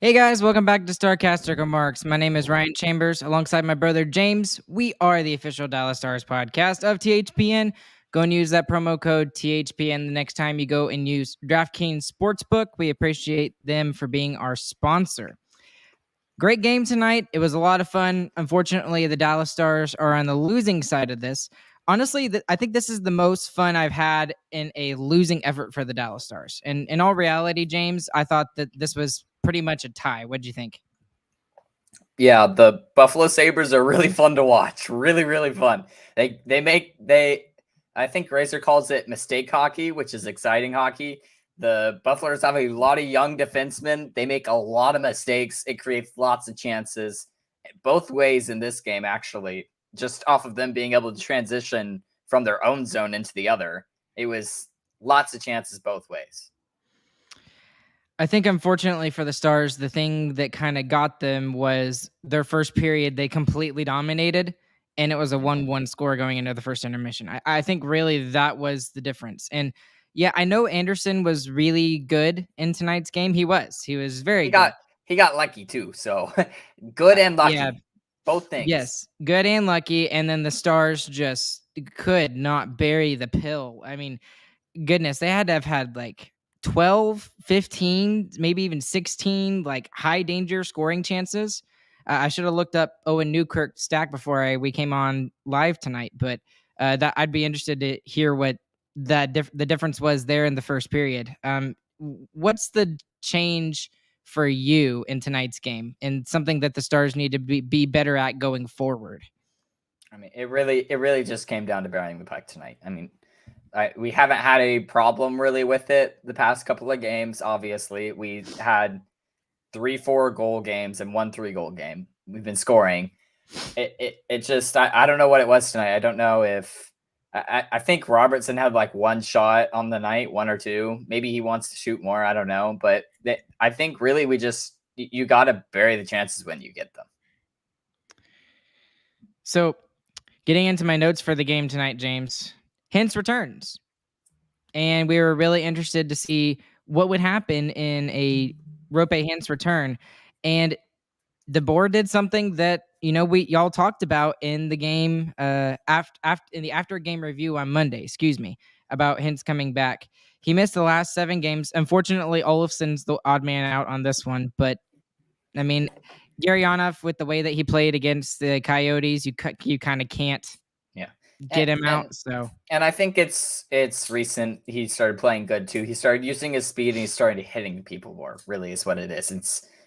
Hey guys, welcome back to Starcaster Remarks. My name is Ryan Chambers, alongside my brother James. We are the official Dallas Stars podcast of THPN. Go and use that promo code THPN the next time you go and use DraftKings Sportsbook. We appreciate them for being our sponsor. Great game tonight. It was a lot of fun. Unfortunately, the Dallas Stars are on the losing side of this. Honestly, I think this is the most fun I've had in a losing effort for the Dallas Stars. And in all reality, James, I thought that this was pretty much a tie. What'd you think? Yeah, the Buffalo Sabres are really fun to watch. Really, really fun. I think Razor calls it mistake hockey, which is exciting hockey. The Buffaloes have a lot of young defensemen. They make a lot of mistakes. It creates lots of chances both ways in this game, actually, just off of them being able to transition from their own zone into the other. It was lots of chances both ways. I think, unfortunately for the Stars, the thing that kind of got them was their first period. They completely dominated, and it was a 1-1 score going into the first intermission. I think really that was the difference. And yeah, I know Anderson was really good in tonight's game. He was very good. He got lucky too. So good and lucky. Yeah. Both things. Yes, good and lucky. And then the Stars just could not bury the pill. I mean, goodness, they had to have had like 12, 15, maybe even 16 like high danger scoring chances. I should have looked up Owen Newkirk's stack before we came on live tonight, but that I'd be interested to hear what the difference was there in the first period. What's the change for you in tonight's game, and something that the Stars need to be better at going forward? I mean, it really just came down to burying the puck tonight. I mean, we haven't had a problem really with it the past couple of games. Obviously, we had 3 4-goal games and 1 3-goal game. We've been scoring. It just I don't know what it was tonight. I don't know if I think Robertson had like one shot on the night, 1 or 2. Maybe he wants to shoot more. I don't know, but I think really you got to bury the chances when you get them. So, getting into my notes for the game tonight, James, Hintz returns. And we were really interested to see what would happen in a Roope Hintz return. And the board did something that, y'all talked about in the game in the after game review on Monday, about Hintz coming back. He missed the last 7 games. Unfortunately, Olofsson's the odd man out on this one, but I mean, Gurianov, with the way that he played against the Coyotes, you kind of can't get him out. And I think it's recent. He started playing good too. He started using his speed and he's starting to hitting people more. Really, is what it is.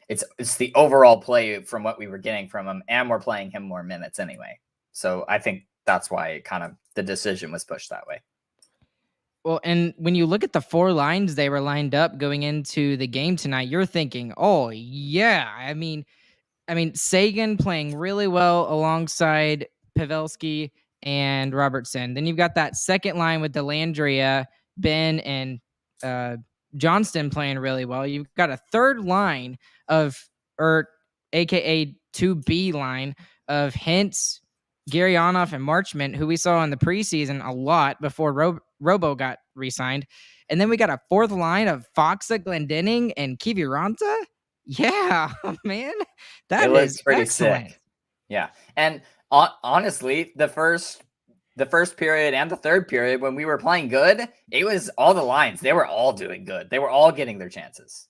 It's the overall play from what we were getting from him, and we're playing him more minutes anyway. So I think that's why the decision was pushed that way. Well, and when you look at the 4 lines they were lined up going into the game tonight, you're thinking, oh yeah, I mean, Sagan playing really well alongside Pavelski and Robertson. Then you've got that second line with Dellandrea, Ben, and Johnston playing really well. You've got a third line aka 2B line of Hintz, Gurianov, and Marchment, who we saw in the preseason a lot before Robo got re-signed. And then we got a fourth line of Foxa, Glendening, and Kiviranta. Yeah, man, that is pretty excellent. Sick. Yeah, and honestly, the first period and the third period, when we were playing good, it was all the lines. They were all doing good. They were all getting their chances.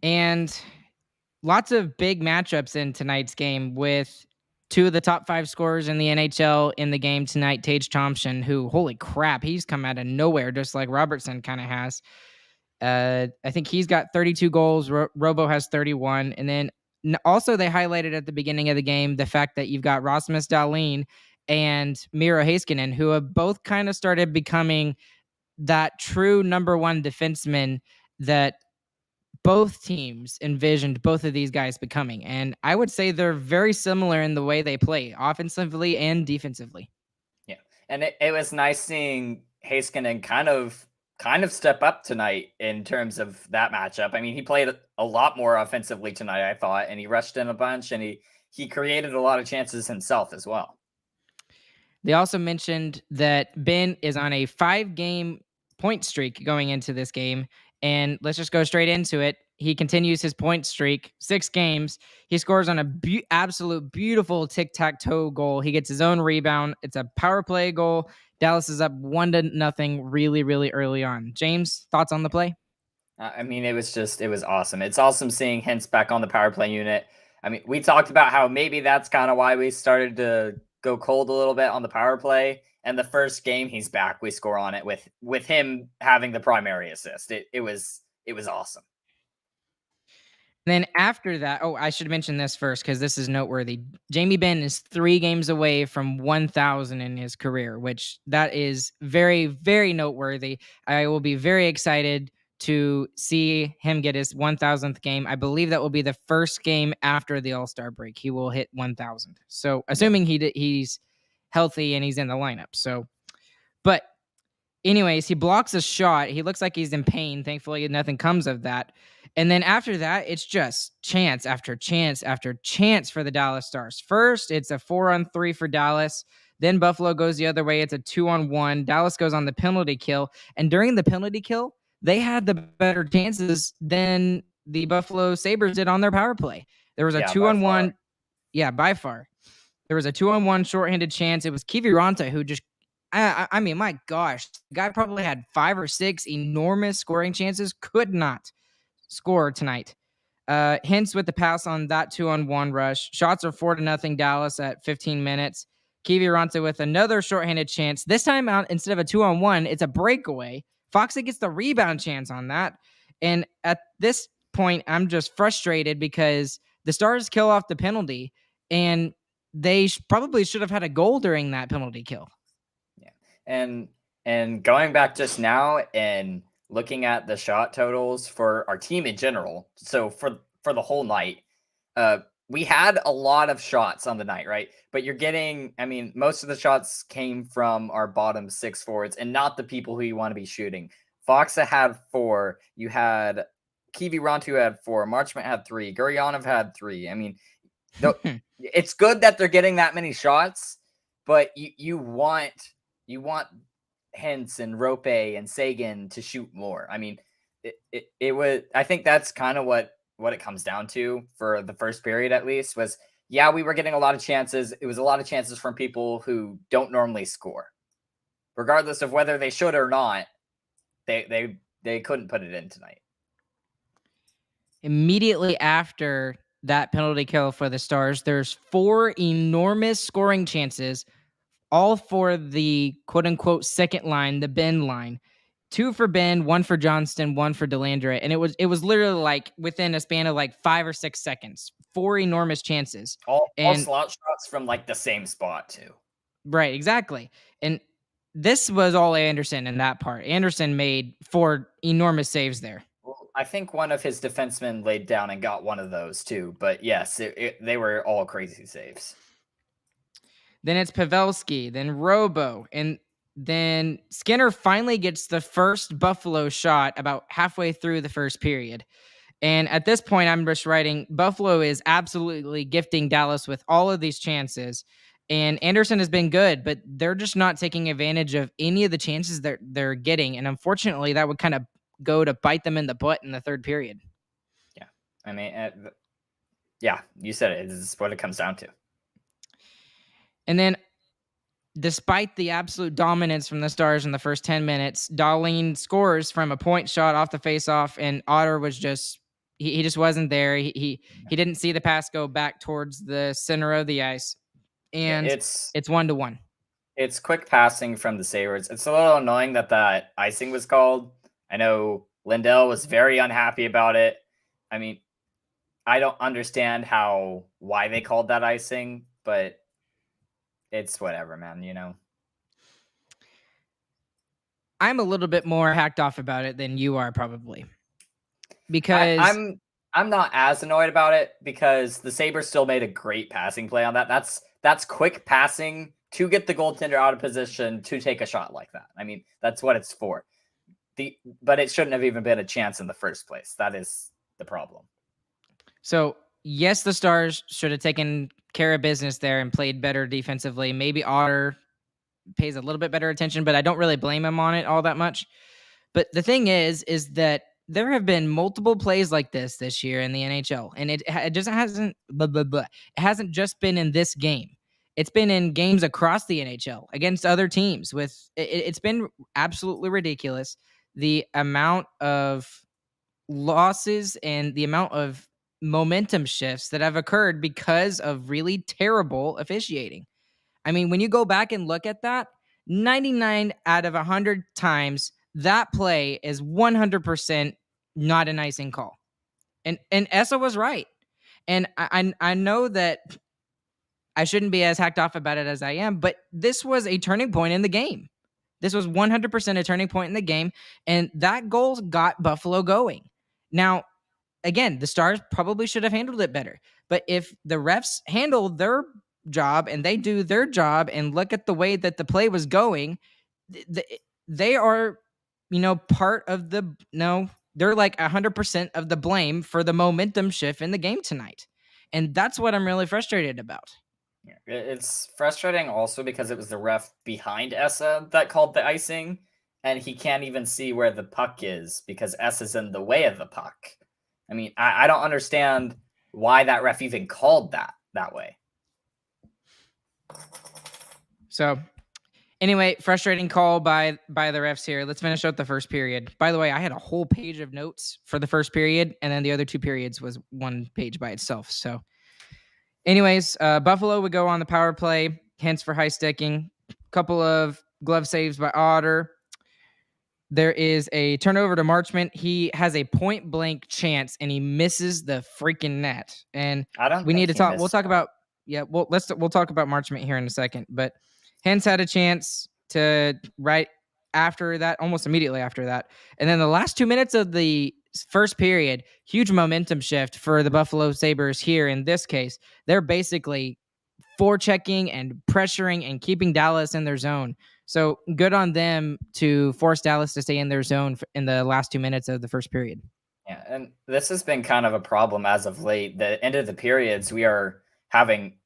And lots of big matchups in tonight's game with 2 of the top 5 scorers in the NHL in the game tonight. Tage Thompson, who, holy crap, he's come out of nowhere, just like Robertson kind of has. I think he's got 32 goals. Robo has 31. And then also they highlighted at the beginning of the game the fact that you've got Rasmus Dahlin and Miro Heiskanen, who have both kind of started becoming that true number 1 defenseman that both teams envisioned both of these guys becoming. And I would say they're very similar in the way they play, offensively and defensively. Yeah. And it was nice seeing Heiskanen kind of step up tonight in terms of that matchup. I mean, he played a lot more offensively tonight, I thought, and he rushed in a bunch, and he created a lot of chances himself as well. They also mentioned that Ben is on a 5-game point streak going into this game, And let's just go straight into it. He continues his point streak, 6 games. He scores on a absolute beautiful tic-tac-toe goal. He gets his own rebound. It's a power play goal. Dallas is up 1-0 really, really early on. James, thoughts on the play? I mean, it was awesome. It's awesome seeing Hintz back on the power play unit. I mean, we talked about how maybe that's kind of why we started to go cold a little bit on the power play. And the first game he's back, we score on it with him having the primary assist. It was awesome. Then after that, I should mention this first because this is noteworthy. Jamie Benn is 3 games away from 1,000 in his career, which that is very, very noteworthy. I will be very excited to see him get his 1,000th game. I believe that will be the first game after the All-Star break. He will hit 1,000. So assuming he's healthy and he's in the lineup. So, but anyways, he blocks a shot. He looks like he's in pain. Thankfully, nothing comes of that. And then after that, it's just chance after chance after chance for the Dallas Stars. First, it's a 4-on-3 for Dallas. Then Buffalo goes the other way. It's a 2-on-1. Dallas goes on the penalty kill. And during the penalty kill, they had the better chances than the Buffalo Sabres did on their power play. There was a 2-on-1. Yeah, by far. There was a 2-on-1 shorthanded chance. It was Kiviranta who just I mean, my gosh, the guy probably had 5 or 6 enormous scoring chances, could not score tonight. Hintz with the pass on that 2-on-1 rush. Shots are 4-0 Dallas at 15 minutes. Kiviranta with another shorthanded chance. This time out, instead of a 2-on-1, it's a breakaway. Foxy gets the rebound chance on that. And at this point, I'm just frustrated because the Stars kill off the penalty, and they probably should have had a goal during that penalty kill. And going back just now and looking at the shot totals for our team in general, so for the whole night, we had a lot of shots on the night, right? But you're getting, I mean, most of the shots came from our bottom 6 forwards and not the people who you want to be shooting. Foxa had 4. You had Kiviranta had 4. Marchment had 3. Guryanov had 3. I mean, it's good that they're getting that many shots, but you want Hintz and Rope and Sagan to shoot more. I mean, it was. I think that's kind of what it comes down to for the first period, at least. Was we were getting a lot of chances. It was a lot of chances from people who don't normally score, regardless of whether they should or not. They couldn't put it in tonight. Immediately after that penalty kill for the Stars, there's 4 enormous scoring chances, all for the quote-unquote second line, the Benn line. 2 for Benn, 1 for Johnston, 1 for Delandre. And it was literally like within a span of like 5 or 6 seconds. 4 enormous chances. All slot shots from like the same spot too. Right, exactly. And this was all Anderson in that part. Anderson made 4 enormous saves there. Well, I think one of his defensemen laid down and got one of those too. But yes, they were all crazy saves. Then it's Pavelski, then Robo, and then Skinner finally gets the first Buffalo shot about halfway through the first period. And at this point, I'm just writing, Buffalo is absolutely gifting Dallas with all of these chances. And Anderson has been good, but they're just not taking advantage of any of the chances that they're getting. And unfortunately, that would kind of go to bite them in the butt in the third period. Yeah. I mean, you said it. This is what it comes down to. And then, despite the absolute dominance from the Stars in the first 10 minutes, Dahlin scores from a point shot off the faceoff, and Otter was just he just wasn't there. He didn't see the pass go back towards the center of the ice, and it's 1-1. It's quick passing from the Sabres. It's a little annoying that icing was called. I know Lindell was very unhappy about it. I mean, I don't understand why they called that icing, but it's whatever, man, you know. I'm a little bit more hacked off about it than you are, probably. Because I'm not as annoyed about it because the Sabres still made a great passing play on that. That's quick passing to get the goaltender out of position to take a shot like that. I mean, that's what it's for. But it shouldn't have even been a chance in the first place. That is the problem. So, yes, the Stars should have taken care of business there and played better defensively. Maybe Otter pays a little bit better attention, but I don't really blame him on it all that much. But the thing is that there have been multiple plays like this year in the NHL, and it just hasn't it hasn't just been in this game. It's been in games across the NHL against other teams. It's been absolutely ridiculous the amount of losses and the amount of momentum shifts that have occurred because of really terrible officiating. I mean, when you go back and look at that, 99 out of 100 times, that play is 100% not an icing call. And Essa was right. And I know that I shouldn't be as hacked off about it as I am, but this was a turning point in the game. This was 100% a turning point in the game, and that goal got Buffalo going. Now, again, the Stars probably should have handled it better. But if the refs handle their job and they do their job and look at the way that the play was going, they are, part of the no, they're like 100% of the blame for the momentum shift in the game tonight. And that's what I'm really frustrated about. Yeah, it's frustrating also because it was the ref behind Essa that called the icing, and he can't even see where the puck is because Essa's in the way of the puck. I mean, I don't understand why that ref even called that way. So, anyway, frustrating call by the refs here. Let's finish out the first period. By the way, I had a whole page of notes for the first period, and then the other two periods was one page by itself. So, anyways, Buffalo would go on the power play, hence for high sticking. Couple of glove saves by Otter. There is a turnover to Marchment. He has a point blank chance and he misses the freaking net. And I don't. We need to talk. We'll talk about. Yeah. We'll talk about Marchment here in a second. But Hens had a chance to right after that, almost immediately after that, and then the last 2 minutes of the first period, huge momentum shift for the Buffalo Sabres here. In this case, they're basically forechecking and pressuring and keeping Dallas in their zone. So good on them to force Dallas to stay in their zone in the last 2 minutes of the first period. Yeah, and this has been kind of a problem as of late. The end of the periods, we are having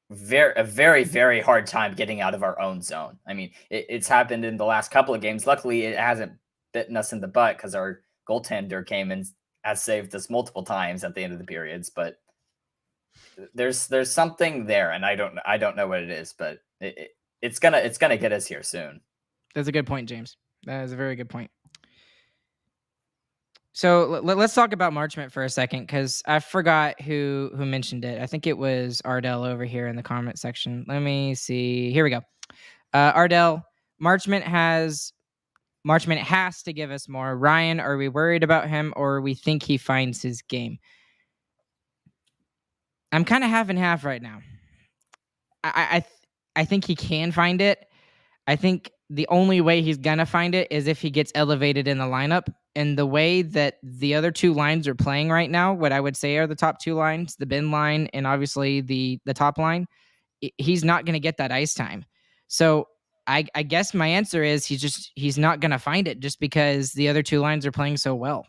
a very, very hard time getting out of our own zone. I mean, it's happened in the last couple of games. Luckily, it hasn't bitten us in the butt because our goaltender came and has saved us multiple times at the end of the periods. But there's something there, and I don't know what it is, but it's gonna get us here soon. That's a good point, James. That is a very good point. So let's talk about Marchment for a second, because I forgot who mentioned it. I think it was Ardell over here in the comment section. Let me see. Here we go. Ardell, Marchment has to give us more. Ryan, are we worried about him, or we think he finds his game? I'm kind of half and half right now. I think he can find it. I think the only way he's going to find it is if he gets elevated in the lineup. And the way that the other two lines are playing right now, what I would say are the top two lines, the bin line and obviously the top line, he's not going to get that ice time. So I guess my answer is he's not going to find it just because the other two lines are playing so well.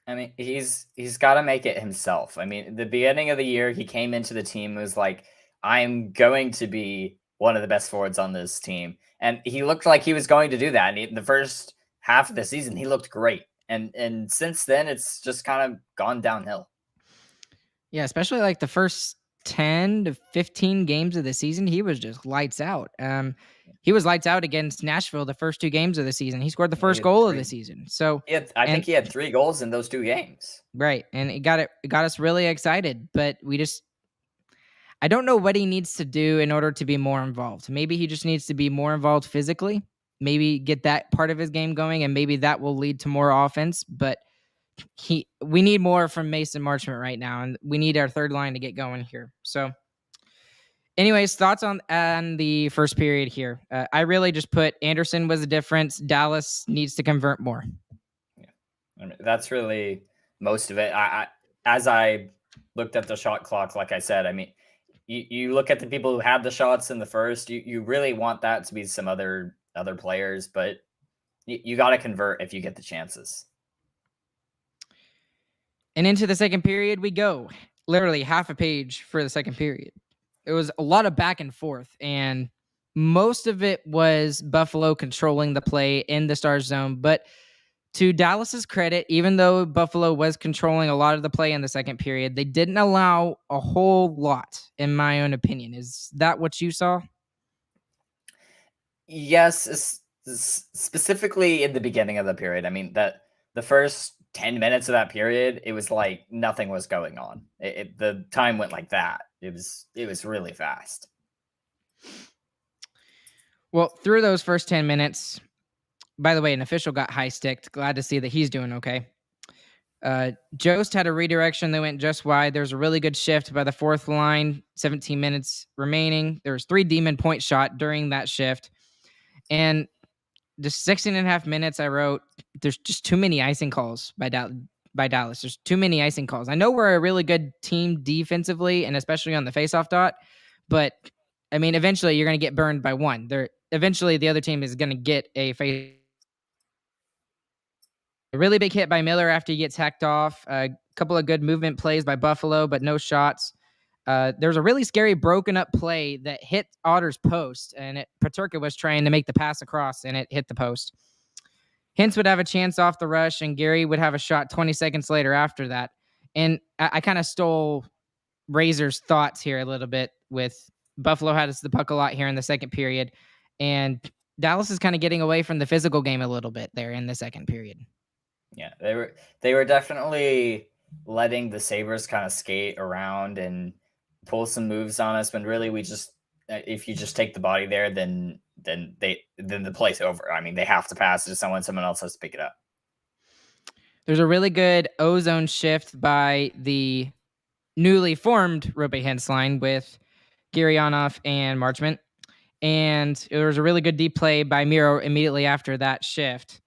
I mean, he's got to make it himself. I mean, the beginning of the year, he came into the team, was like, I'm going to be one of the best forwards on this team. And he looked like he was going to do that. And in the first half of the season, he looked great. And since then, it's just kind of gone downhill. Yeah, especially like the first 10 to 15 games of the season, he was just lights out. He was lights out against Nashville the first two games of the season. He scored the first goal of the season. So I think he had 3 goals in those 2 games. Right. And it got us really excited, but I don't know what he needs to do in order to be more involved. Maybe he just needs to be more involved physically, maybe get that part of his game going, and maybe that will lead to more offense. But we need more from Mason Marchment right now, and we need our third line to get going here. So anyways, thoughts on the first period here. I really just put Anderson was the difference. Dallas needs to convert more. Yeah, I mean, that's really most of it. As I looked at the shot clock, like I said, I mean, you look at the people who had the shots in the first, you really want that to be some other players, but you got to convert if you get the chances. And into the second period we go. Literally half a page for the second period. It was a lot of back and forth, and most of it was Buffalo controlling the play in the Stars zone. But to Dallas's credit, even though Buffalo was controlling a lot of the play in the second period, they didn't allow a whole lot, in my own opinion. Is that what you saw? Yes, specifically in the beginning of the period. I mean, that the first 10 minutes of that period, it was like nothing was going on. The time went like that. It was really fast. Well, through those first 10 minutes, by the way, an official got high sticked. Glad to see that he's doing okay. Jost had a redirection that went just wide. There's a really good shift by the fourth line. 17 minutes remaining. There was 3 demon point shot during that shift. And just 16 and a half minutes, I wrote, there's just too many icing calls by Dallas. There's too many icing calls. I know we're a really good team defensively and especially on the faceoff dot, but I mean, eventually you're going to get burned by one. Eventually the other team is going to get a really big hit by Miller after he gets hacked off. A couple of good movement plays by Buffalo, but no shots. There's a really scary broken up play that hit Otter's post, and Paterka was trying to make the pass across, and it hit the post. Hintz would have a chance off the rush, and Gary would have a shot 20 seconds later after that. And I kind of stole Razor's thoughts here a little bit with Buffalo had us the puck a lot here in the second period, and Dallas is kind of getting away from the physical game a little bit there in the second period. Yeah, they were definitely letting the Sabres kind of skate around and pull some moves on us when really we just if you just take the body there, then the play's over. I mean, they have to pass it to someone else has to pick it up. There's a really good ozone shift by the newly formed Rope Hens line with Gurianov and Marchment. And there was a really good deep play by Miro immediately after that shift.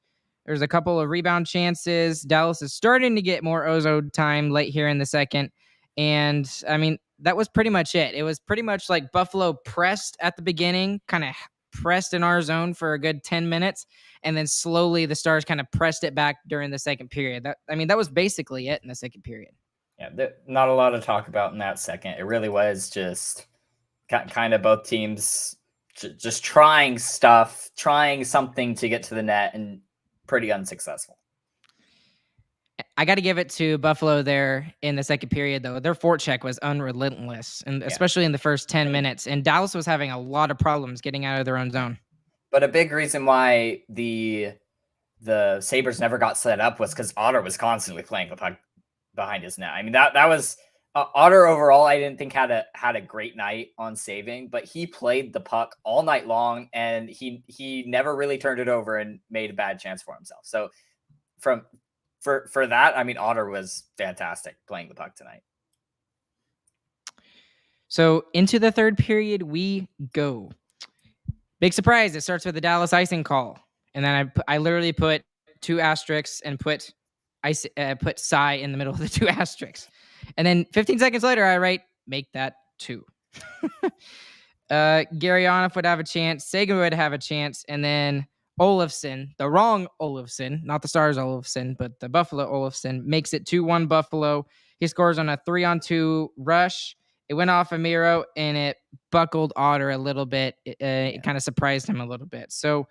There's a couple of rebound chances. Dallas is starting to get more ozone time late here in the second. And, I mean, that was pretty much it. It was pretty much like Buffalo pressed at the beginning, kind of pressed in our zone for a good 10 minutes. And then slowly the Stars kind of pressed it back during the second period. That was basically it in the second period. Yeah, not a lot to talk about in that second. It really was just kind of both teams just trying something to get to the net and pretty unsuccessful. I got to give it to Buffalo there in the second period, though. Their forecheck was unrelentless, and especially in the first 10 minutes. And Dallas was having a lot of problems getting out of their own zone. But a big reason why the Sabres never got set up was because Otter was constantly playing the puck behind his net. I mean, that was Otter overall. I didn't think had a great night on saving, but he played the puck all night long, and he never really turned it over and made a bad chance for himself. So for that, I mean, Otter was fantastic playing the puck tonight. So into the third period we go. Big surprise! It starts with the Dallas icing call, and then I literally put 2 asterisks and put Cy in the middle of the 2 asterisks. And then 15 seconds later, I write, make that 2. Gurianov would have a chance. Sagan would have a chance. And then Olofsson, the wrong Olofsson, not the Stars Olofsson, but the Buffalo Olofsson, makes it 2-1 Buffalo. He scores on a 3-on-2 rush. It went off of Miro, and it buckled Otter a little bit. It kind of surprised him a little bit. So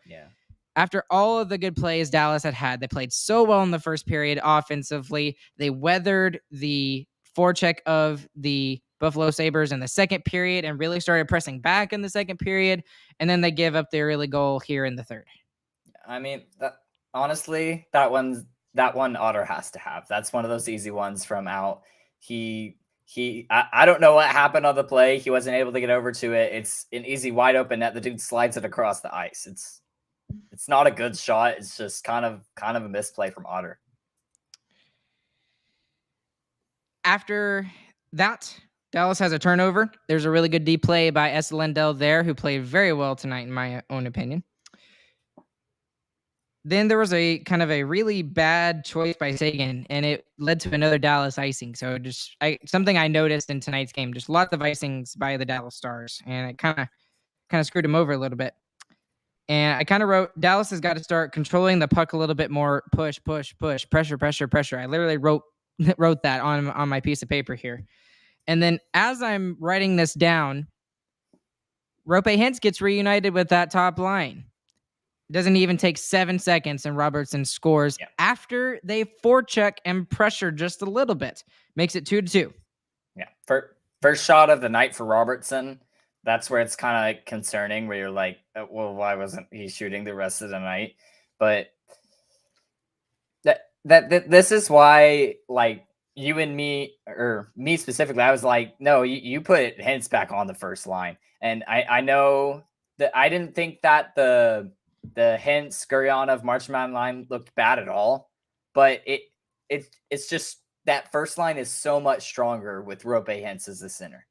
after all of the good plays Dallas had, they played so well in the first period offensively. They weathered the forecheck of the Buffalo Sabres in the second period and really started pressing back in the second period. And then they give up their early goal here in the third. I mean, honestly, that one Otter has to have. That's one of those easy ones from out. I don't know what happened on the play. He wasn't able to get over to it. It's an easy wide open net. The dude slides it across the ice. It's not a good shot. It's just kind of a misplay from Otter. After that, Dallas has a turnover. There's a really good deep play by Esselendel there, who played very well tonight, in my own opinion. Then there was a kind of a really bad choice by Sagan, and it led to another Dallas icing. So something I noticed in tonight's game, just lots of icings by the Dallas Stars, and it kind of screwed him over a little bit. And I kind of wrote, Dallas has got to start controlling the puck a little bit more. Push, pressure. I literally wrote that on my piece of paper here. And then as I'm writing this down, Rope Hintz gets reunited with that top line. Doesn't even take 7 seconds, and Robertson scores after they forecheck and pressure just a little bit. Makes it 2-2. Yeah. First shot of the night for Robertson. That's where it's kind of concerning, where you're like, well, why wasn't he shooting the rest of the night? But this is why, like, you and me, or me specifically, I was like, no, you put Hintz back on the first line. And I know that I didn't think that the Hintz Guryanov Marchman line looked bad at all, but it's just that first line is so much stronger with Rope Hintz as the center.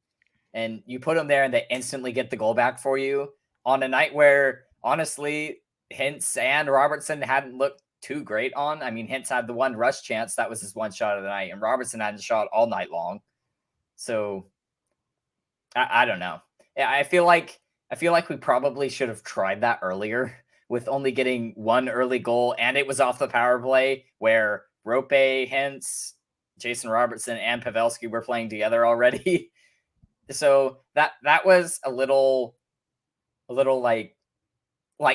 And you put them there and they instantly get the goal back for you on a night where, honestly, Hintz and Robertson hadn't looked too great on. I mean, Hintz had the one rush chance. That was his one shot of the night. And Robertson hadn't shot all night long. So I don't know. I feel like we probably should have tried that earlier with only getting one early goal. And it was off the power play where Rope, Hintz, Jason Robertson, and Pavelski were playing together already. So that was a little like,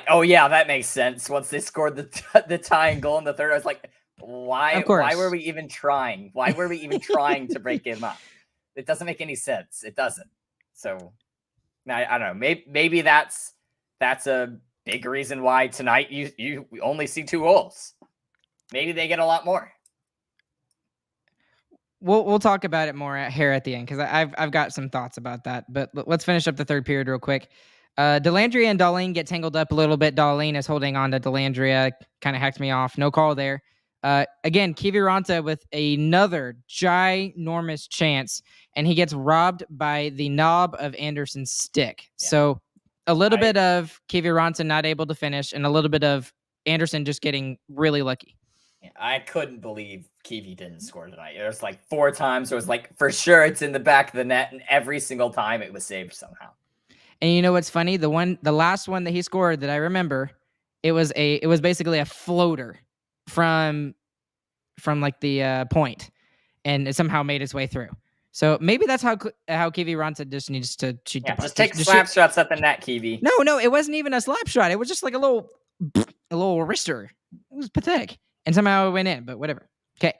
oh yeah, that makes sense. Once they scored the tying goal in the third, I was like, why were we even trying? Why were we even trying to break him up? It doesn't make any sense. It doesn't. So I don't know. Maybe that's a big reason why tonight you only see 2 goals. Maybe they get a lot more. We'll talk about it more here at the end, because I've got some thoughts about that. But let's finish up the third period real quick. Dellandrea and Dahlin get tangled up a little bit. Dahlin is holding on to Dellandrea, kind of hacked me off. No call there. Again, Kiviranta with another ginormous chance, and he gets robbed by the knob of Anderson's stick. Yeah. So a little bit of Kiviranta not able to finish, and a little bit of Anderson just getting really lucky. I couldn't believe Kiwi didn't score tonight. It was like 4 times. It was like, for sure it's in the back of the net, and every single time it was saved somehow. And you know what's funny? The last one that he scored that I remember, it was basically a floater from like the point, and it somehow made its way through. So maybe that's how Kiviranta just needs to shoot. Yeah, just take slap shots at the net, Kiwi. No, it wasn't even a slap shot. It was just like a little wrister. It was pathetic, and somehow it went in. But whatever. Okay.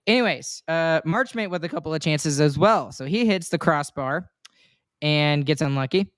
Anyways, Marchmate with a couple of chances as well. So he hits the crossbar and gets unlucky.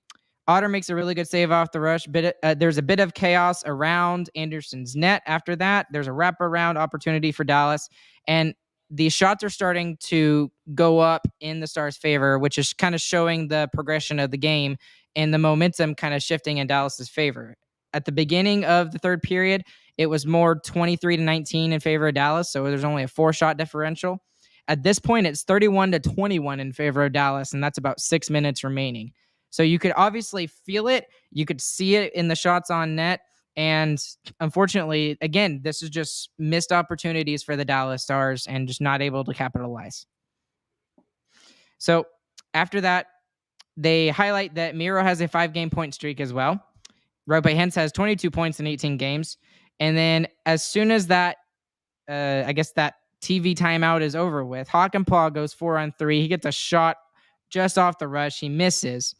Otter makes a really good save off the rush. There's a bit of chaos around Anderson's net after that. There's a wraparound opportunity for Dallas, and the shots are starting to go up in the Stars' favor, which is kind of showing the progression of the game and the momentum kind of shifting in Dallas's favor. At the beginning of the third period, it was more 23-19 in favor of Dallas, so there's only a 4-shot differential. At this point, it's 31-21 in favor of Dallas, and that's about 6 minutes remaining. So you could obviously feel it. You could see it in the shots on net. And unfortunately, again, this is just missed opportunities for the Dallas Stars and just not able to capitalize. So after that, they highlight that Miro has a 5-game point streak as well. Rope Hintz has 22 points in 18 games. And then as soon as that, I guess that TV timeout is over with, Hakanpää goes 4-on-3. He gets a shot just off the rush. He misses.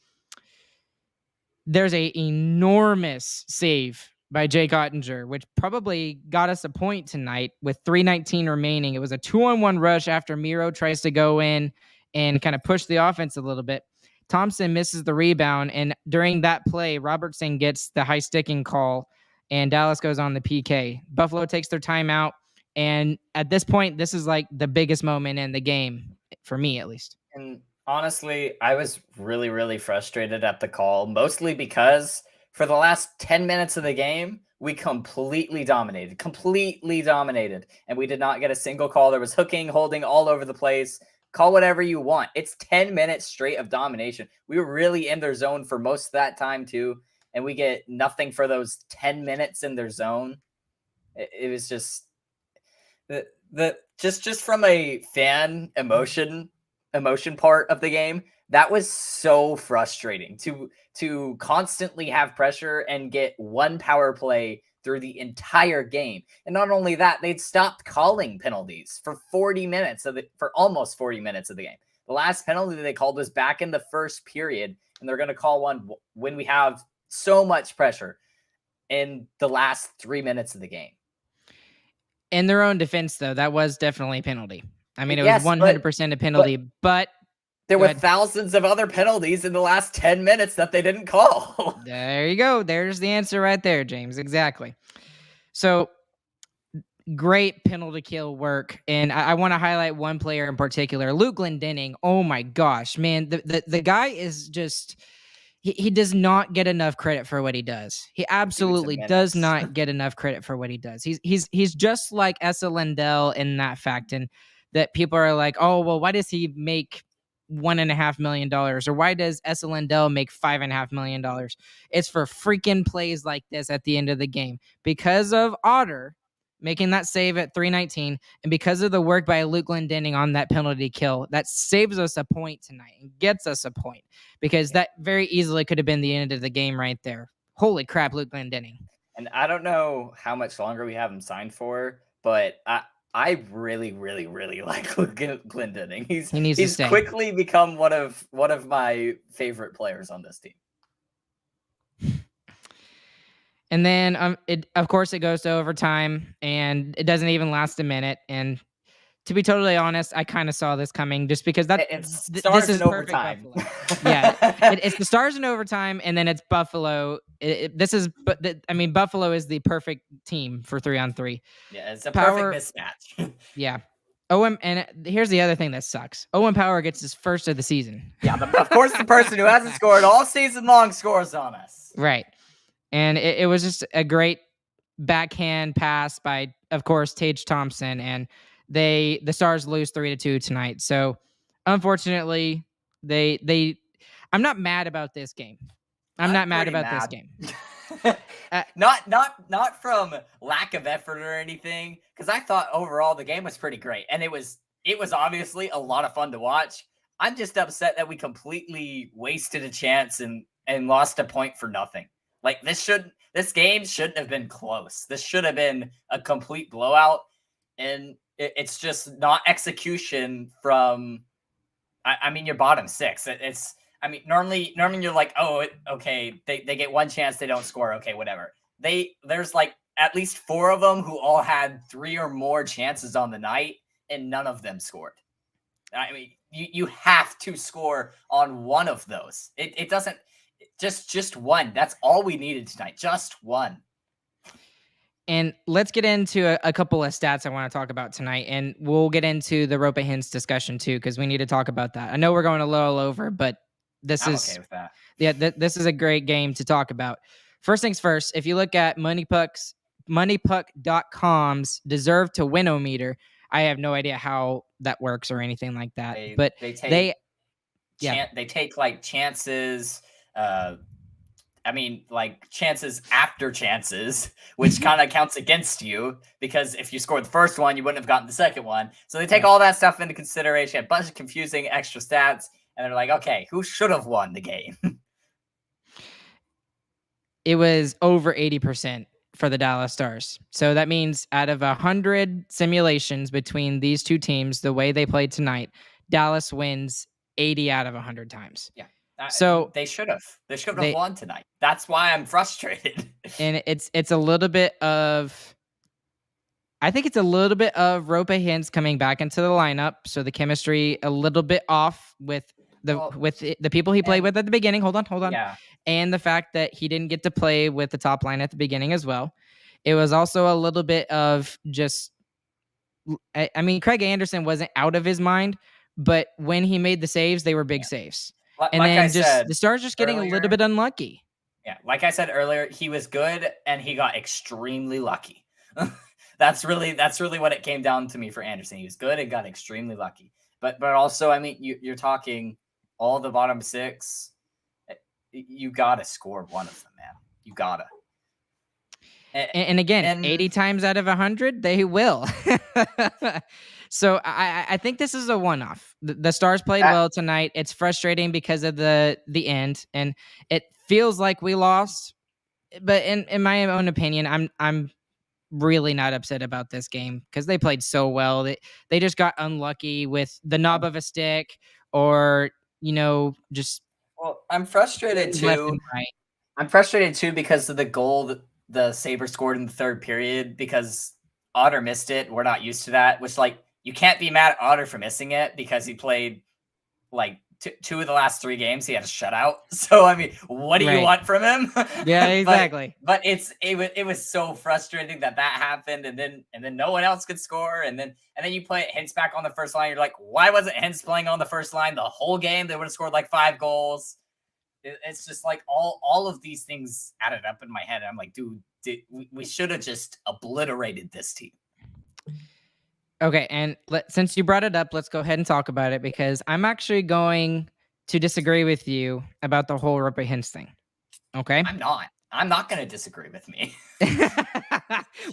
There's a enormous save by Jake Ottinger, which probably got us a point tonight with 3:19 remaining. It was a 2-on-1 rush after Miro tries to go in and kind of push the offense a little bit. Thompson misses the rebound, and during that play, Robertson gets the high sticking call, and Dallas goes on the PK. Buffalo takes their timeout, and at this point, this is like the biggest moment in the game, for me at least. And honestly, I was really, really frustrated at the call, mostly because for the last 10 minutes of the game, we completely dominated, and we did not get a single call. There was hooking, holding all over the place. Call whatever you want. It's 10 minutes straight of domination. We were really in their zone for most of that time too, and we get nothing for those 10 minutes in their zone. It was just just from a fan emotion part of the game, that was so frustrating to constantly have pressure and get one power play through the entire game. And not only that, they'd stopped calling penalties for almost 40 minutes of the game. The last penalty they called was back in the first period, and they're going to call one when we have so much pressure. in the last 3 minutes of the game. In their own defense, though, that was definitely a penalty. I mean, it was Yes, 100% a penalty, but there go were ahead. thousands of other penalties in the last 10 minutes that they didn't call. There you go. There's the answer right there, James. Exactly. So great penalty kill work. And I want to highlight one player in particular, Luke Glendening. Oh my gosh, man. The guy is just he does not get enough credit for what he does. He absolutely does not get enough credit for what he does. He's just like Esa Lindell in that fact, and that people are like, oh well, why does he make $1.5 million, or why does Esa Lindell make $5.5 million? It's for freaking plays like this at the end of the game because of Otter making that save at 3:19, and because of the work by Luke Glendening on that penalty kill, that saves us a point tonight and gets us a point, because that very easily could have been the end of the game right there. Holy crap, Luke Glendening. And I don't know how much longer we have him signed for, but I really, really, really like Luke Glendening. He needs to stay. Quickly become one of my favorite players on this team. And then, of course, it goes to overtime, and it doesn't even last a minute. And to be totally honest, I kind of saw this coming, just because this is perfect overtime. Buffalo. Yeah, it's the Stars in overtime, and then it's Buffalo. Buffalo is the perfect team for 3-on-3. Yeah, it's a perfect mismatch. Yeah. And here's the other thing that sucks. Owen Power gets his first of the season. Yeah, of course, the person who hasn't scored all season long scores on us. Right. And it was just a great backhand pass by, of course, Tage Thompson, and the Stars lose 3-2 tonight. So unfortunately, I'm not mad about this game. I'm not mad about this game. Not from lack of effort or anything, because I thought overall the game was pretty great, and it was obviously a lot of fun to watch. I'm just upset that we completely wasted a chance and lost a point for nothing. Like, this game shouldn't have been close. This should have been a complete blowout, and it's just not execution from. I mean, your bottom six. Normally you're like, oh, okay, they get one chance, they don't score, okay, whatever. There's like at least 4 of them who all had 3 or more chances on the night, and none of them scored. I mean, you have to score on one of those. It doesn't. Just one. That's all we needed tonight. Just one. And let's get into a couple of stats I want to talk about tonight, and we'll get into the Ropa Hints discussion too, because we need to talk about that. I know we're going a little over, but I'm okay with that. Yeah, this is a great game to talk about. First things first, if you look at moneypuck.com's deserve to win-o-meter, I have no idea how that works or anything like that. They take like chances. Like chances after chances, which kind of counts against you, because if you scored the first one, you wouldn't have gotten the second one. So they take all that stuff into consideration, a bunch of confusing extra stats, and they're like, okay, who should have won the game? It was over 80% for the Dallas Stars. So that means out of 100 simulations between these two teams, the way they played tonight, Dallas wins 80 out of 100 times. Yeah. So they should have won tonight. That's why I'm frustrated. And it's a little bit of, I think it's a little bit of Ropa Hints coming back into the lineup. So the chemistry a little bit off with the people he played with at the beginning. Hold on. Yeah. And the fact that he didn't get to play with the top line at the beginning as well. It was also a little bit of just, I mean, Craig Anderson wasn't out of his mind, but when he made the saves, they were big saves. And like then said, the Stars just getting a little bit unlucky. Yeah, like I said earlier, he was good and he got extremely lucky. That's really what it came down to me for Anderson. He was good and got extremely lucky. But also, I mean, you're talking all the bottom 6. You gotta score one of them, man. You gotta. And again, 80 times out of 100, they will. So I think this is a one-off. The Stars played well tonight. It's frustrating because of the end, and it feels like we lost. But in my own opinion, I'm really not upset about this game because they played so well. They just got unlucky with the knob of a stick, or just. Well, I'm frustrated too. I'm frustrated too because of the goal the Sabres scored in the third period because Otter missed it. We're not used to that, which, like, you can't be mad at Otter for missing it because he played like two of the last 3 games. He had a shutout. So, I mean, what do you Right. want from him? Yeah, exactly. But it was so frustrating that happened, and then no one else could score, and then you put Hintz back on the first line. You're like, why wasn't Hintz playing on the first line the whole game? They would have scored like 5 goals. It's just like all of these things added up in my head. I'm like, dude, we should have just obliterated this team. Okay, and since you brought it up, let's go ahead and talk about it, because I'm actually going to disagree with you about the whole Roope Hintz thing. Okay? I'm not going to disagree with me.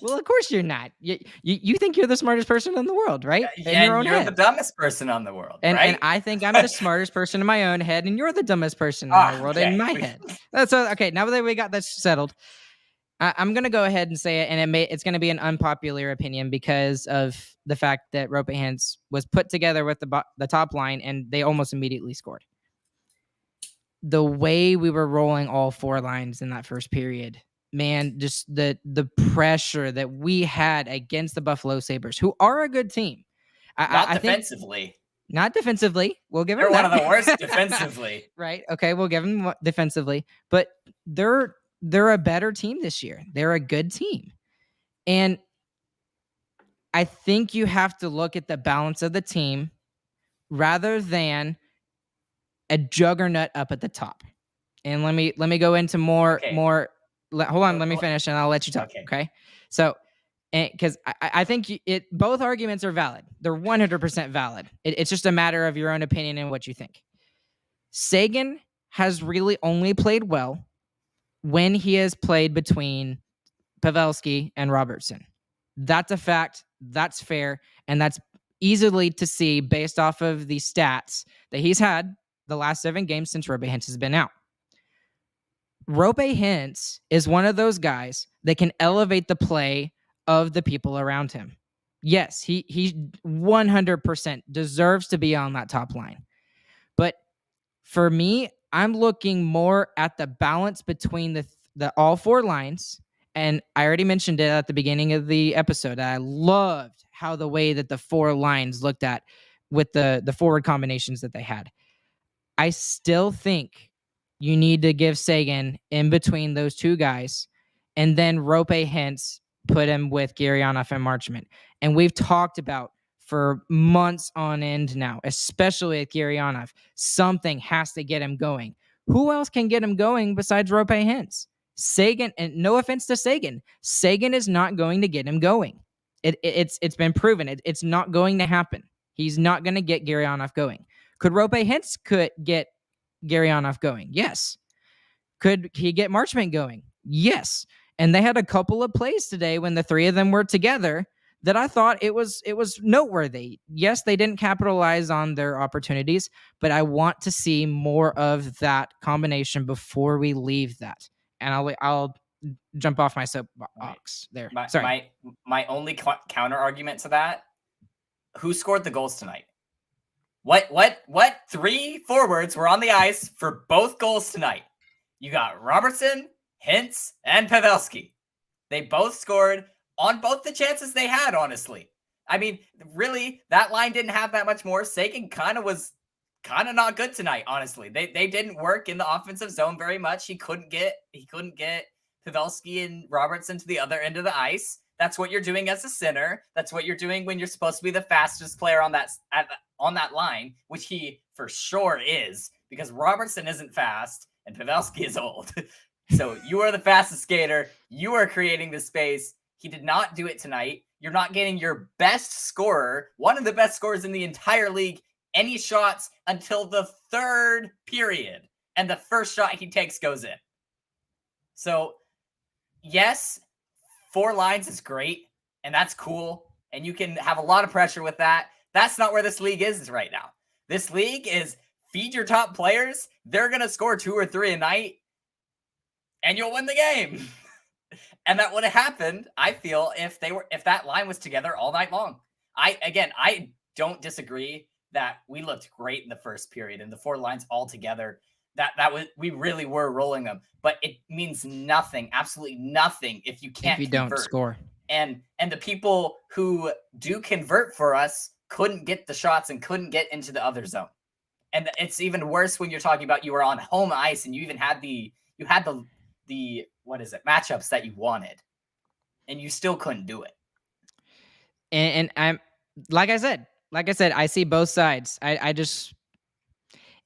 Well, of course you're not. You think you're the smartest person in the world, right? Yeah, in your own head. The dumbest person on the world, right? And I think I'm the smartest person in my own head, and you're the dumbest person in the world in my head. That's okay. Now that we got that settled, I'm gonna go ahead and say it, and it's gonna be an unpopular opinion because of the fact that Roope Hintz was put together with the top line, and they almost immediately scored. The way we were rolling all 4 lines in that first period, man, just the pressure that we had against the Buffalo Sabres, who are a good team. Not defensively. Not defensively. We'll give them that. They're one of the worst defensively. Right. Okay, we'll give them defensively. But they're a better team this year. They're a good team. And I think you have to look at the balance of the team rather than a juggernaut up at the top. And let me go into more. Hold on, let me finish and I'll let you talk. Okay. So, because I think both arguments are valid. They're 100% valid. It's just a matter of your own opinion and what you think. Seguin has really only played well when he has played between Pavelski and Robertson. That's a fact. That's fair. And that's easily to see based off of the stats that he's had the last 7 games since Roope Hintz has been out. Roope Hintz is one of those guys that can elevate the play of the people around him. Yes, he 100% deserves to be on that top line. But for me, I'm looking more at the balance between the all 4 lines. And I already mentioned it at the beginning of the episode. I loved how the way that the 4 lines looked at with the forward combinations that they had. I still think you need to give Seguin in between those 2 guys, and then Roope Hintz, put him with Gurianov and Marchment. And we've talked about for months on end now, especially with Gurianov, something has to get him going. Who else can get him going besides Roope Hintz? Seguin, and no offense to Seguin, Seguin is not going to get him going. It's been proven. It's not going to happen. He's not going to get Gurianov going. Could Roope Hintz get Gurianov going? Yes. Could he get Marchment going? Yes. And they had a couple of plays today when the 3 of them were together that I thought it was noteworthy. Yes, they didn't capitalize on their opportunities, but I want to see more of that combination before we leave that. And I'll jump off my soapbox there. Sorry. My only counter argument to that: who scored the goals tonight? What 3 forwards were on the ice for both goals tonight? You got Robertson, Hintz, and Pavelski. They both scored on both the chances they had, honestly. I mean, really, that line didn't have that much more. Seguin was not good tonight, honestly. They didn't work in the offensive zone very much. He couldn't get Pavelski and Robertson to the other end of the ice. That's what you're doing as a center. That's what you're doing when you're supposed to be the fastest player on that line, which he for sure is, because Robertson isn't fast and Pavelski is old. So you are the fastest skater. You are creating the space. He did not do it tonight. You're not getting your best scorer, one of the best scorers in the entire league, any shots until the 3rd period. And the first shot he takes goes in. So, yes, 4 lines is great, and that's cool. And you can have a lot of pressure with that. That's not where this league is right now. This league is feed your top players. They're going to score 2 or 3 a night, and you'll win the game. And that would have happened, I feel, if that line was together all night long. I don't disagree that we looked great in the first period and the 4 lines all together. we really were rolling them, but it means nothing, absolutely nothing if you if can't you don't convert. score. And the people who do convert for us couldn't get the shots and couldn't get into the other zone. And it's even worse when you're talking about you were on home ice and you even had the what is it, matchups that you wanted, and you still couldn't do it. And I'm like I said, I see both sides. I just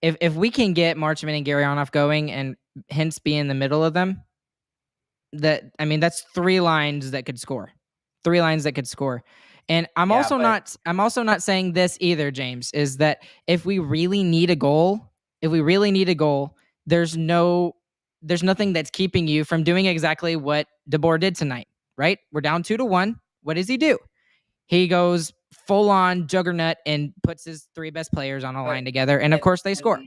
if we can get Marchman and Garyonoff going and Hintz be in the middle of them, that's 3 lines that could score. 3 lines that could score. And I'm Yeah, also but not saying this either, James, is that if we really need a goal, there's nothing that's keeping you from doing exactly what DeBoer did tonight, right? We're down 2-1. What does he do? He goes full on juggernaut and puts his 3 best players on a line together, and of course they score.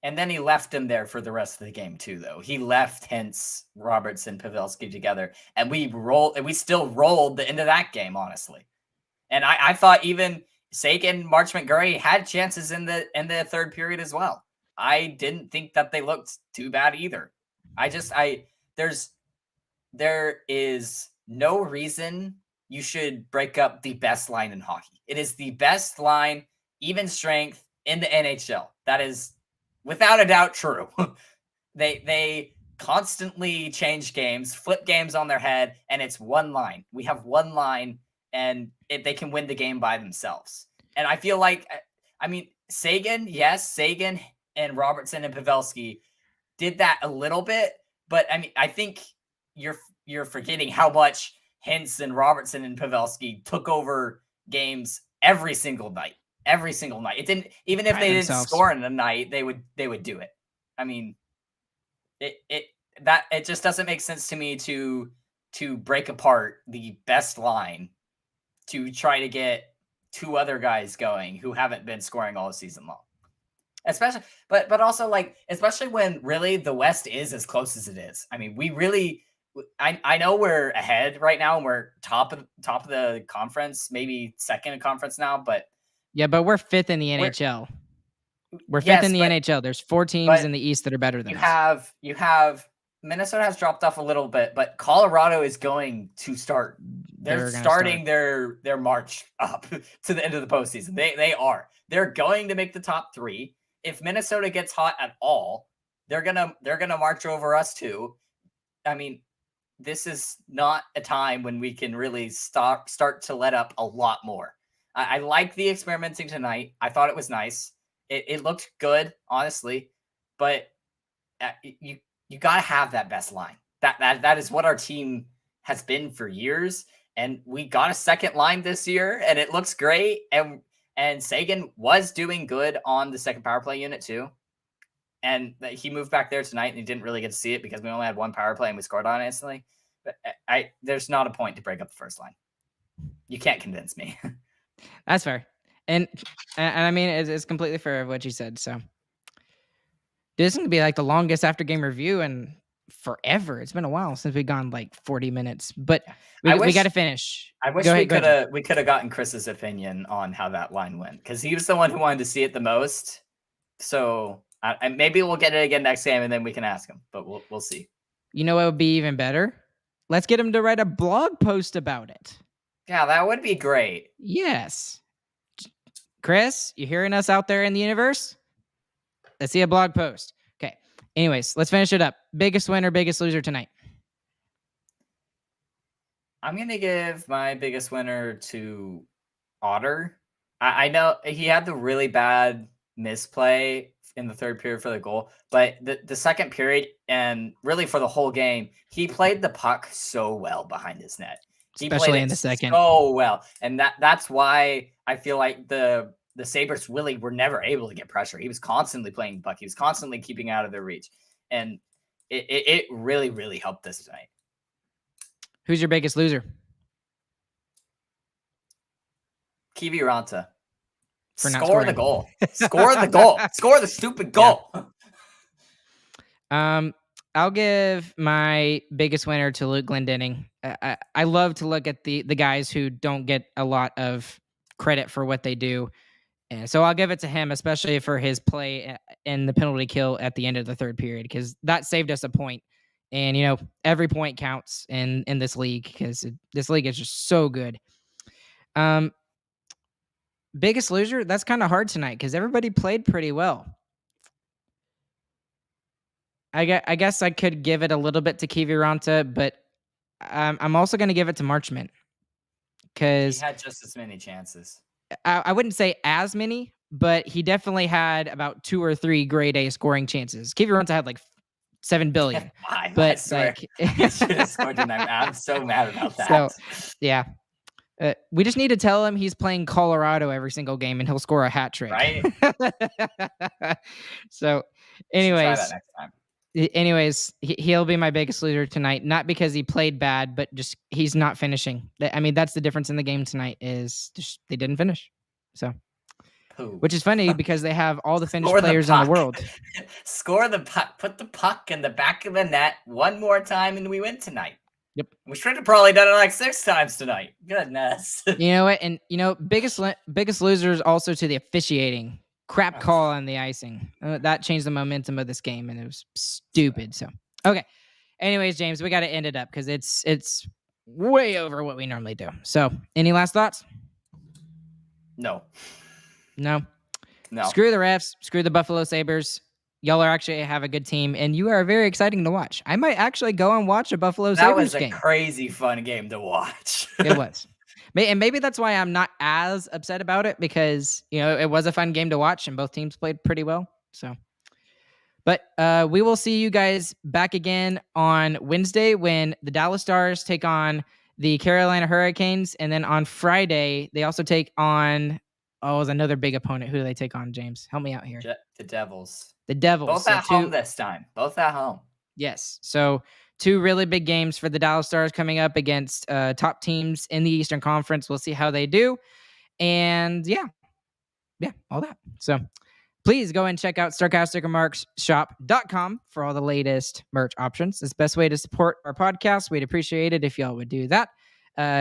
And then he left him there for the rest of the game too, though. He left Hintz, Robertson, Pavelski together, and we still rolled the end of that game, honestly. And I thought even Sagan, March McGurry had chances in the third period as well. I didn't think that they looked too bad either. There is no reason you should break up the best line in hockey. It is the best line, even strength in the NHL. That is without a doubt true. They constantly change games, flip games on their head, and it's one line. We have one line, and they can win the game by themselves. And I feel like, Sagan and Robertson and Pavelski did that a little bit, but I think you're forgetting how much Hintz and Robertson and Pavelski took over games every single night. Every single night. It didn't, even if they didn't score in the night, they would do it. It just doesn't make sense to me to break apart the best line to try to get 2 other guys going who haven't been scoring all season long. Especially, but also especially when really the West is as close as it is. I know we're ahead right now and we're top of the conference, maybe second in conference now, but yeah, but we're 5th in the NHL. We're 5th in the NHL. There's 4 teams in the East that are better than us. You have Minnesota has dropped off a little bit, but Colorado is going to start. They're starting their march up to the end of the postseason. They are. They're going to make the top 3. If Minnesota gets hot at all, they're gonna march over us too. This is not a time when we can really start to let up a lot more. I like the experimenting tonight. I thought it was nice. It looked good, honestly, but you got to have that best line. That is what our team has been for years, and we got a second line this year, and it looks great. And Sagan was doing good on the second power play unit too, and he moved back there tonight, and he didn't really get to see it because we only had 1 power play and we scored on it instantly. But there's not a point to break up the first line. You can't convince me. That's fair. And it's completely fair of what you said. So this is going to be like the longest after game review in forever. It's been a while since we've gone 40 minutes, but we got to finish. I wish we could have gotten Chris's opinion on how that line went, because he was the one who wanted to see it the most. So maybe we'll get it again next game and then we can ask him, but we'll see. You know what would be even better? Let's get him to write a blog post about it. Yeah, that would be great. Yes. Chris, you hearing us out there in the universe? Let's see a blog post. Okay. Anyways, let's finish it up. Biggest winner, biggest loser tonight. I'm going to give my biggest winner to Otter. I know he had the really bad misplay in the third period for the goal, but the second period and really for the whole game, he played the puck so well behind his net. Especially in the second. So well. And that's why I feel like the Sabres really were never able to get pressure. He was constantly playing the puck. He was constantly keeping out of their reach. And it really, really helped us tonight. Who's your biggest loser? Kiviranta. Score the goal. Score the goal. Score the stupid goal. Yeah. I'll give my biggest winner to Luke Glendening. I love to look at the guys who don't get a lot of credit for what they do. And so I'll give it to him, especially for his play and the penalty kill at the end of the third period, because that saved us a point. And every point counts in this league, because this league is just so good. Biggest loser, that's kind of hard tonight because everybody played pretty well. I guess I could give it a little bit to Kiviranta, but I'm also going to give it to Marchment, He because had just as many chances. I wouldn't say as many, but he definitely had about 2 or 3 grade A scoring chances. Kiviranta had like 7 billion. I swear, he should have scored tonight. I'm so mad about that. So, yeah. We just need to tell him he's playing Colorado every single game and he'll score a hat trick. Right? So, Try that next time. Anyways, he'll be my biggest loser tonight. Not because he played bad, but just he's not finishing. I mean, that's the difference in the game tonight, is just they didn't finish. So, which is funny because they have all the finished players in the world. Score the puck. Put the puck in the back of the net one more time, and we win tonight. Yep. We should have probably done it like 6 times tonight. Goodness. You know what? And biggest losers also to the officiating. Crap call on the icing. That changed the momentum of this game, and it was stupid. So, okay. Anyways, James, we got to end it up because it's way over what we normally do. So, any last thoughts? No. Screw the refs. Screw the Buffalo Sabres. Y'all actually have a good team, and you are very exciting to watch. I might actually go and watch a Buffalo Sabres game. That was a crazy fun game to watch. It was. And maybe that's why I'm not as upset about it, because, it was a fun game to watch and both teams played pretty well. So, but we will see you guys back again on Wednesday when the Dallas Stars take on the Carolina Hurricanes. And then on Friday, they also take on, it's another big opponent. Who do they take on, James? Help me out here. The Devils. The Devils. Both at home this time. Both at home. Yes. So 2 really big games for the Dallas Stars coming up against top teams in the Eastern Conference. We'll see how they do. And yeah, all that. So please go and check out StarcasticRemarksShop.com for all the latest merch options. It's the best way to support our podcast. We'd appreciate it if y'all would do that.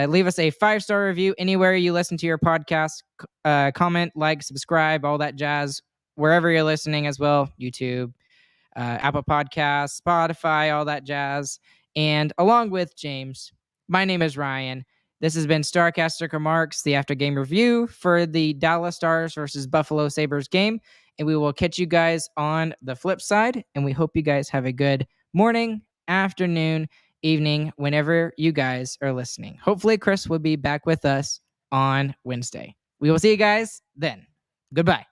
Leave us a 5-star review anywhere you listen to your podcast. Comment, like, subscribe, all that jazz, wherever you're listening as well. YouTube, Apple Podcasts, Spotify, all that jazz. And along with James, my name is Ryan. This has been Starcastic Remarks, the after game review for the Dallas Stars versus Buffalo Sabres game. And we will catch you guys on the flip side. And we hope you guys have a good morning, afternoon, evening, whenever you guys are listening. Hopefully Chris will be back with us on Wednesday. We will see you guys then. Goodbye.